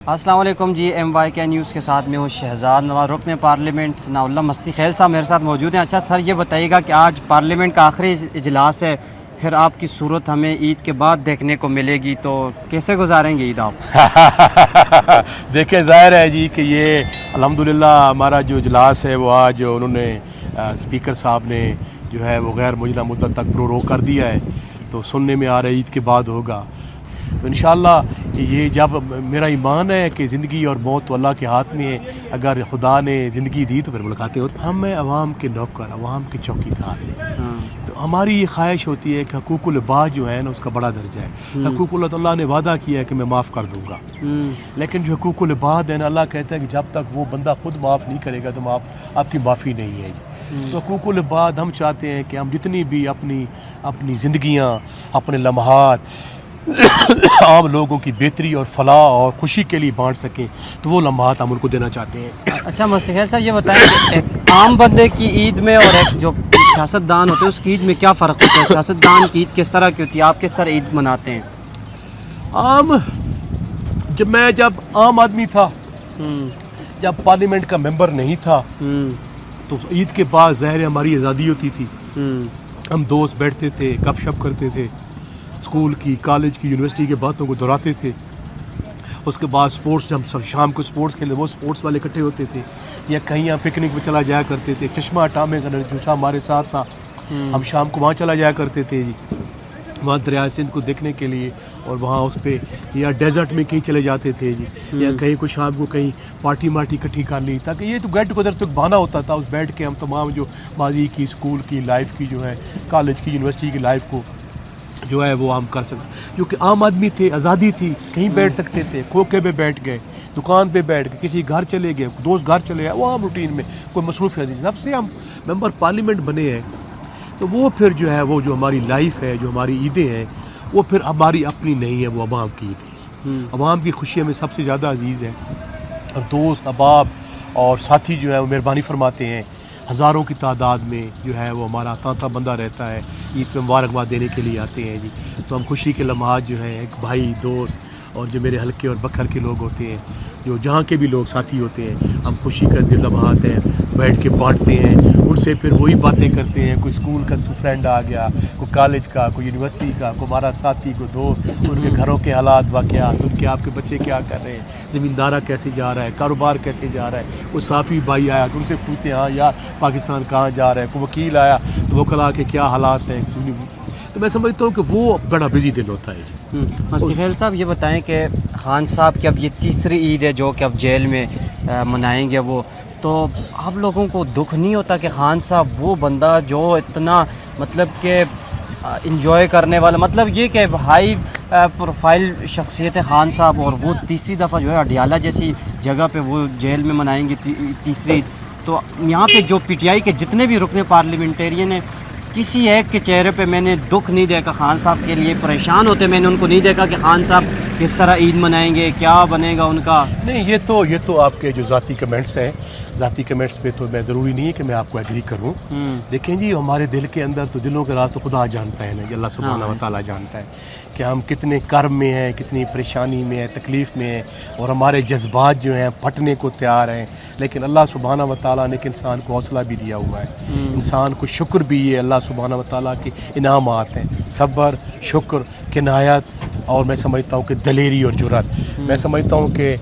अस्सलाम वालेकुम जी। MYK news के साथ में हूँ शहजाद नवाज। रुकन पार्लियामेंट सनाउल्लाह मस्ती खैल साहब मेरे साथ मौजूद हैं। अच्छा सर, ये बताइएगा कि आज पार्लियामेंट का आखिरी इजलास है, फिर आपकी सूरत हमें ईद के बाद देखने को मिलेगी, तो कैसे गुजारेंगे ईद आप? देखिए, ज़ाहिर है जी कि ये अल्हम्दुलिल्लाह हमारा जो इजलास है वो आज उन्होंने स्पीकर साहब ने जो है वो गैर मुअय्यना मुद्दत तक प्रोरोग कर दिया है, तो सुनने में आ रहा है ईद के बाद होगा। तो इंशाअल्लाह ये जब मेरा ईमान है कि ज़िंदगी और मौत तो अल्लाह के हाथ में है, अगर खुदा ने ज़िंदगी दी तो फिर मुलाकातें होती। हम हैं अवाम के नौकर, अवाम के चौकीदार। तो हमारी ये ख्वाहिश होती है कि हकूकुल इबाद जो है ना उसका बड़ा दर्जा है। हकूकुल अल्लाह ने वादा किया है कि मैं माफ़ कर दूँगा, लेकिन जो हकूकुल इबाद है ना, अल्लाह कहता है कि जब तक वो बंदा खुद माफ़ नहीं करेगा तो आपकी माफ़ी नहीं है। तो हकूकुल इबाद हम चाहते हैं कि हम जितनी भी अपनी ज़िंदगियाँ, अपने लम्हात आम लोगों की बेहतरी और फलाह और खुशी के लिए बांट सकें, तो वो लम्हात हम उनको देना चाहते हैं। अच्छा मस्ती खैल साहब, ये बताएं कि एक आम बंदे की ईद में और एक जो सियासतदान होते हैं उसकी ईद में क्या फ़र्क होता है? सियासतदान की ईद किस तरह की होती है, आप किस तरह ईद मनाते हैं? मैं जब आम आदमी था, जब पार्लियामेंट का मेंबर नहीं था, तो ईद के बाद ज़ाहिर हमारी आज़ादी होती थी। हम दोस्त बैठते थे, गपशप करते थे, स्कूल की, कॉलेज की, यूनिवर्सिटी की बातों को दोहराते थे। उसके बाद स्पोर्ट्स, हम सब शाम को स्पोर्ट्स खेले, वो स्पोर्ट्स वाले इकट्ठे होते थे, या कहीं हम पिकनिक पे चला जाया करते थे। चश्मा टामे का नरजूसा हमारे साथ था, हम शाम को वहाँ चला जाया करते थे जी, वहाँ दरिया सिंध को देखने के लिए, और वहाँ उस पर या डेजर्ट में कहीं चले जाते थे जी, या कहीं को शाम को कहीं पार्टी इकट्ठी कर ली, ताकि ये तो गेट टुगेदर तक बहाना होता था। उस बैठ के हम तमाम जो माजी की, स्कूल की लाइफ की जो है, कॉलेज की, यूनिवर्सिटी की लाइफ को जो है वो हम कर सकते। क्योंकि आम आदमी थे, आज़ादी थी, कहीं बैठ सकते थे, खोखे पे बैठ गए, दुकान पे बैठ गए, किसी घर चले गए, दोस्त घर चले गए, वो आम रूटीन में कोई मसरूफ़ नहीं। जब से हम मेंबर पार्लियामेंट बने हैं, तो वो फिर जो है वो जो हमारी लाइफ है, जो हमारी ईदें हैं, वो फिर हमारी अपनी नहीं है, वो अवाम की ईद है। अवाम की खुशी हमें सबसे ज़्यादा अजीज़ है, और दोस्त अहबाब और साथी जो है वो मेहरबानी फरमाते हैं, हज़ारों की तादाद में जो है वो हमारा तांता बंदा रहता है, ईद पे मुबारकबाद देने के लिए आते हैं जी। तो हम खुशी के लम्हात जो हैं, एक भाई, दोस्त और जो मेरे हल्के और बखर के लोग होते हैं, जो जहाँ के भी लोग साथी होते हैं, हम खुशी का दिल लम्हात हैं बैठ के बांटते हैं, उनसे फिर वही बातें करते हैं। कोई स्कूल का फ्रेंड आ गया, कोई कॉलेज का, कोई यूनिवर्सिटी का, कोई हमारा साथी, कोई दोस्त, उनके घरों के हालात वाक़यात, उनके आपके बच्चे क्या कर रहे हैं, ज़मींदारा कैसे जा रहा है, कारोबार कैसे जा रहा है। कोई साफ़ी भाई आया तो उनसे पूछते हैं, हाँ यार पाकिस्तान कहाँ जा रहा है। कोई वकील आया तो वो कला के क्या हालात हैं। तो मैं समझता हूँ कि वो बड़ा बिजी दिन होता है जी। मस्ती खैल साहब, ये बताएं कि खान साहब की अब ये तीसरी ईद है जो कि अब जेल में मनाएंगे वो, तो आप लोगों को दुख नहीं होता कि खान साहब वो बंदा जो इतना मतलब कि इंजॉय करने वाला, मतलब ये कि हाई प्रोफाइल शख्सियत है खान साहब, और वो तीसरी दफ़ा जो है अडियाला जैसी जगह पे वो जेल में मनाएंगे तीसरी ईद। तो यहाँ पे जो PTI के जितने भी रुकने पार्लियामेंटेरियन हैं, किसी एक के चेहरे पे मैंने दुख नहीं देखा। खान साहब के लिए परेशान होते मैंने उनको नहीं देखा कि खान साहब किस तरह ईद मनाएंगे, क्या बनेगा उनका। नहीं, ये तो आपके जो ज़ाती कमेंट्स हैं, ज़ाती कमेंट्स पे तो मैं ज़रूरी नहीं है कि मैं आपको एग्री करूं। देखें जी, हमारे दिल के अंदर तो, दिलों के राज तो खुदा जानता है ना जी, अल्लाह सुब्हानहू व तआला जानता है कि हम कितने कर्ब में हैं, कितनी परेशानी में हैं, तकलीफ़ में हैं, और हमारे जज्बात जो हैं फटने को तैयार हैं। लेकिन अल्लाह सुब्हानहू व तआला ने इंसान को हौसला भी दिया हुआ है, इंसान को शुक्र भी है। अल्लाह सुब्हानहू व तआला के इनामात हैं, सब्र, शुक्र, किनायत, और मैं समझता हूँ कि दलेरी और जुर्रत। मैं समझता हूँ कि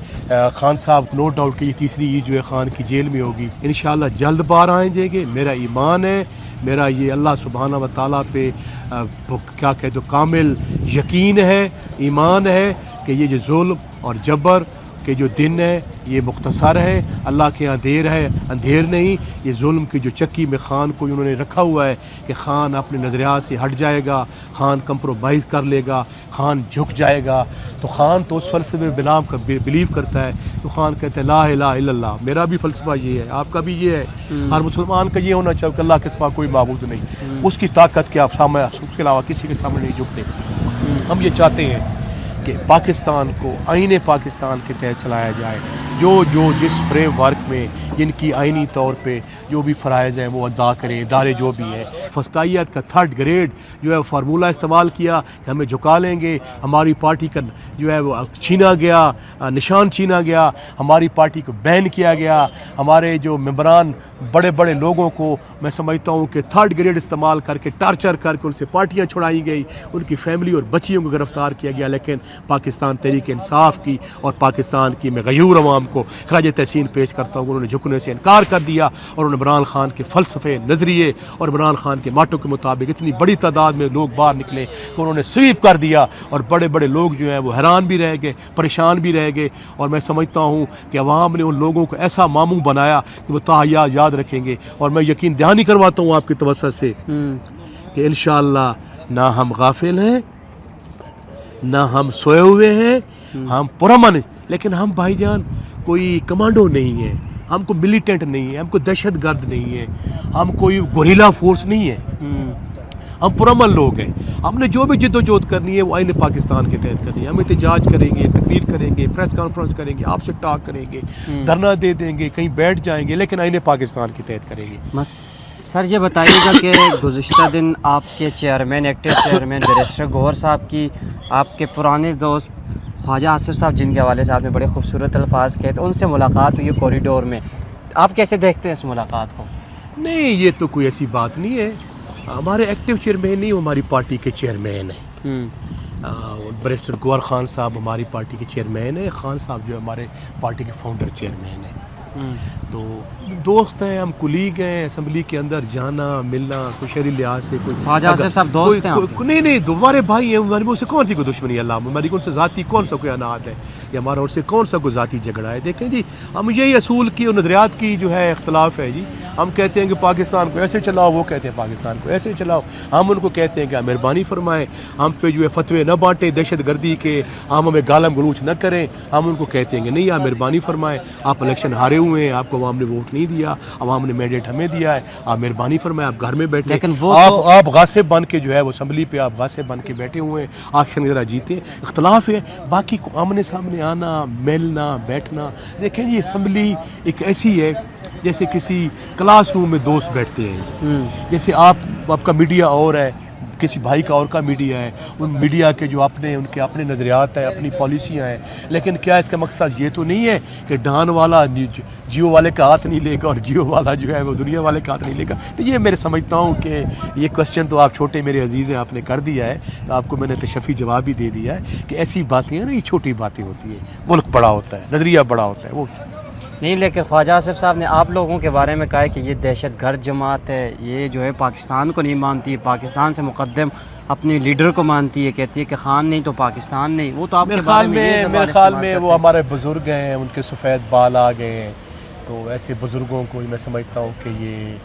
खान साहब नो डाउट कि ये तीसरी ईद जो है खान की जेल में होगी। इंशाअल्लाह जल्द बाहर आए जाएंगे, मेरा ईमान है, मेरा ये अल्लाह सुब्हानहू व तआला पे क्या कहते हो कामिल यकीन है, ईमान है कि ये जो जुल्म और जबर के जो दिन है ये मुख्तसर है, अल्लाह के यहाँ देर है अंधेर नहीं। ये जुल्म की जो चक्की में खान को उन्होंने रखा हुआ है कि खान अपने नज़रियात से हट जाएगा, खान कंप्रोमाइज़ कर लेगा, खान झुक जाएगा, तो खान तो उस फ़लसफ़े में बिलीव करता है। तो खान कहता है ला इलाहा इल्लल्लाह। मेरा भी फ़लसफ़ा ये है, आपका भी ये है, हर मुसलमान का ये होना चाहिए कि अल्लाह के सिवा कोई माबूद नहीं, उसकी ताकत के आप सामने, उसके अलावा किसी के सामने नहीं झुकते। हम ये चाहते हैं कि पाकिस्तान को आईने पाकिस्तान के तहत चलाया जाए, जो जिस फ्रेमवर्क में जिनकी आइनी तौर पे जो भी फ़राइज़ हैं वो अदा करें, इदारे जो भी हैं। फस्तायत का 3rd ग्रेड जो है फार्मूला इस्तेमाल किया कि हमें झुका लेंगे, हमारी पार्टी का जो है वो छीना गया, निशान छीना गया, हमारी पार्टी को बैन किया गया, हमारे जो मेंबरान बड़े बड़े लोगों को मैं समझता हूँ कि 3rd ग्रेड इस्तेमाल करके टार्चर करके उनसे पार्टियाँ छुड़ाई गई, उनकी फैमिली और बच्चियों को गिरफ़्तार किया गया। लेकिन पाकिस्तान तहरीक इंसाफ की और पाकिस्तान की मैं गयूर अवाम को खराज तहसीन पेश करता हूँ, उन्होंने झुकने से इनकार कर दिया और उन्होंने इमरान खान के फ़लसफ़े, नज़रिए और इमरान खान के माटों के मुताबिक इतनी बड़ी तादाद में लोग बाहर निकले कि उन्होंने स्वीप कर दिया और बड़े बड़े लोग जो हैं वो हैरान भी रह गए, परेशान भी रह गए। और मैं समझता हूँ कि अवाम ने उन लोगों को ऐसा मामू बनाया कि वो ताहया याद रखेंगे। और मैं यकीन दहानी करवाता हूँ आपकी तवज्जो से कि इंशाअल्लाह ना हम गाफिल हैं, ना हम सोए हुए हैं, हम पुरअमन। लेकिन हम भाईजान कोई कमांडो नहीं है, हमको मिलिटेंट नहीं है, हमको दहशतगर्द नहीं है, हम कोई गोरिल्ला फोर्स नहीं है, हम पुरअमन लोग हैं। हमने जो भी जिद्दोजहद करनी है वो आईन पाकिस्तान के तहत करनी है। हम एहतजाज करेंगे, तकरीर करेंगे, प्रेस कॉन्फ्रेंस करेंगे, आपसे टॉक करेंगे, धरना दे देंगे, कहीं बैठ जाएंगे, लेकिन आईन पाकिस्तान के तहत करेंगे। सर ये बताइएगा कि गुज़िश्ता दिन आपके chairman, active chairman barrister Gauhar साहब की आपके पुराने दोस्त ख्वाजा आसिफ साहब, जिनके हवाले से आपने बड़े खूबसूरत अल्फाज कहे, तो उनसे मुलाकात हुई कॉरिडोर में, आप कैसे देखते हैं इस मुलाकात को? नहीं, ये तो कोई ऐसी बात नहीं है। हमारे एक्टिव चेयरमैन नहीं, वो हमारी पार्टी के चेयरमैन हैं। बैरिस्टर गौहर खान साहब हमारी पार्टी के चेयरमैन है, खान साहब जो हमारे पार्टी के फाउंडर चेयरमैन हैं। तो दोस्त हैं, हम कुलीग हैं, असम्बली के अंदर जाना मिलना कोई शहरी लिहाज से कोई ख्वाजा आसिफ साहब दोस्त हैं नहीं, हमारे भाई हैं, हमारी उनसे कौन सी कोई दुश्मनी है, अल्लाह हमारी उनसे ज़ाती कौन सा कोई अनाद है या हमारा उनसे कौन सा कोई ज़ाती झगड़ा है। देखें जी, हम यही असूल की और नज़रियात की जो है इख्तलाफ है जी। हम कहते हैं कि पाकिस्तान को ऐसे चलाओ, वो कहते हैं पाकिस्तान को ऐसे चलाओ। हम उनको कहते हैं कि मेहरबानी फरमाएं, हम पे जो है फतवे न बांटें दहशत गर्दी के, हम हमें गालम गलूच न करें। हम उनको कहते हैं कि नहीं, आप मेहरबानी फरमाएं, आप इलेक्शन हारे हुए हैं, आपको अवाम ने वोट नहीं दिया, अवाम ने मैंडेट हमें दिया है, आप मेहरबानी फरमाएं, आप घर में बैठे। लेकिन वो आप गासिब बन के जो है वो असम्बली पे आप गासिब बन के बैठे हुए हैं, आखिर जरा जीते। इख्तलाफ है, बाकी को आमने सामने आना, मिलना, बैठना। देखें जी, असम्बली एक ऐसी है जैसे किसी क्लासरूम में दोस्त बैठते हैं। जैसे आपका मीडिया और है, किसी भाई का और का मीडिया है, उन मीडिया के जो उनके अपने नज़रियात हैं, अपनी पॉलिसियाँ हैं। लेकिन क्या इसका मकसद ये तो नहीं है कि डान वाला जियो वाले का हाथ नहीं लेगा और जियो वाला जो है वो दुनिया वाले का हाथ नहीं लेगा। तो ये मैं समझता हूँ कि ये क्वेश्चन तो आप छोटे मेरे अजीज़ हैं, आपने कर दिया है, तो आपको मैंने तशफ़ी जवाब भी दे दिया है कि ऐसी बातें हैं ना, ये छोटी बातें होती हैं। मुल्क बड़ा होता है, नज़रिया बड़ा होता है वो नहीं। लेकिन ख्वाजा आसिफ साहब ने आप लोगों के बारे में कहा है कि ये दहशत गर्द जमात है, ये जो है पाकिस्तान को नहीं मानती, पाकिस्तान से मुकद्दम अपने लीडर को मानती है, कहती है कि खान नहीं तो पाकिस्तान नहीं। वो तो आपके मेरे ख्याल में वो हमारे बुज़ुर्ग हैं, उनके सफ़ेद बाल आ गए हैं, तो ऐसे बुज़ुर्गों को मैं समझता हूँ कि ये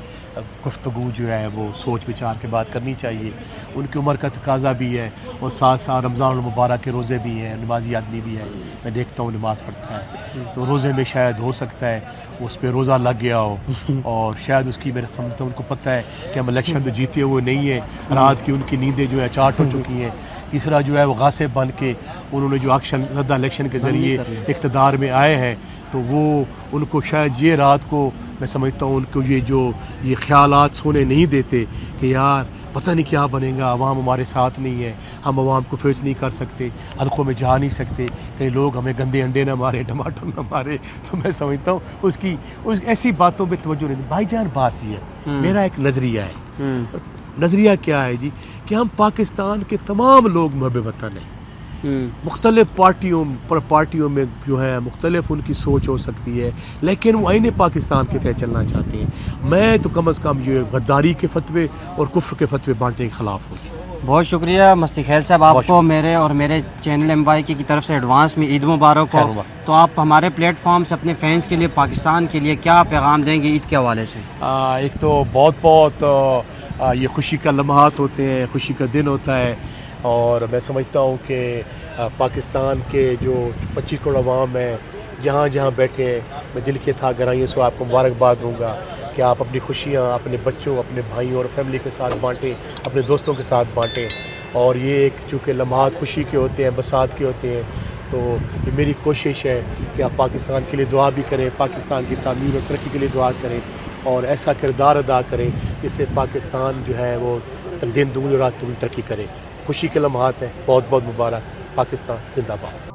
गुफ्तगू जो है वो सोच विचार के बात करनी चाहिए। उनकी उम्र का तकाजा भी है और साथ साथ रमज़ान मुबारक के रोज़े भी हैं, नमाजी आदमी भी है, मैं देखता हूँ नमाज़ पढ़ता है, तो रोज़े में शायद हो सकता है उस पर रोज़ा लग गया हो और शायद उसकी मेरे समझता हूँ उनको पता है कि हम इलेक्शन में जीते हुए नहीं है, रात की उनकी नींदें जो है चाट हो चुकी हैं। तीसरा जो है वो गासिब बन के उन्होंने जो सदा इलेक्शन के ज़रिए इक़्तिदार में आए हैं, तो वो उनको शायद ये रात को मैं समझता हूँ उनको ये ख्यालात सोने नहीं देते कि यार पता नहीं क्या बनेगा, अवाम हमारे साथ नहीं है, हम अवाम को फेस नहीं कर सकते, हल्कों में जा नहीं सकते, कई लोग हमें गंदे अंडे ना मारे, टमाटर ना मारे। तो मैं समझता हूँ उस ऐसी बातों पे तवज्जो नहीं। भाईजान बात ये है, मेरा एक नज़रिया है। नज़रिया क्या है जी कि हम पाकिस्तान के तमाम लोग महब वतन हैं। मुख्तलिफ पार्टियों में जो है मुख्तलिफ उनकी सोच हो सकती है, लेकिन वो आईने पाकिस्तान के तहत चलना चाहते हैं। मैं तो कम अज़ कम ये गद्दारी के फतवे और कुफ्र के फतवे बांटने के ख़िलाफ़ हूँ। बहुत शुक्रिया मस्ती खैल साहब, आपको मेरे और मेरे चैनल MYK की तरफ से एडवांस में ईद मुबारक हो। तो आप हमारे प्लेटफॉर्म से अपने फैंस के लिए, पाकिस्तान के लिए क्या पैगाम देंगे ईद के हवाले से? एक तो बहुत ये खुशी का लम्हात होते हैं, खुशी का दिन होता है, और मैं समझता हूँ कि पाकिस्तान के जो 25 करोड़ अवाम है, जहाँ जहाँ बैठे हैं, मैं दिल के था गहराइयों से आपको मुबारकबाद दूँगा कि आप अपनी खुशियाँ अपने बच्चों, अपने भाइयों और फैमिली के साथ बांटें, अपने दोस्तों के साथ बांटें। और ये एक चूँकि लम्हात खुशी के होते हैं, बरसात के होते हैं, तो ये मेरी कोशिश है कि आप पाकिस्तान के लिए दुआ भी करें, पाकिस्तान की तामीर और तरक्की के लिए दुआ करें और ऐसा किरदार अदा करें जिससे पाकिस्तान जो है वो दिन दूनी रात दूनी तरक्की करे। खुशी के लम्हात है, बहुत बहुत मुबारक। पाकिस्तान जिंदाबाद।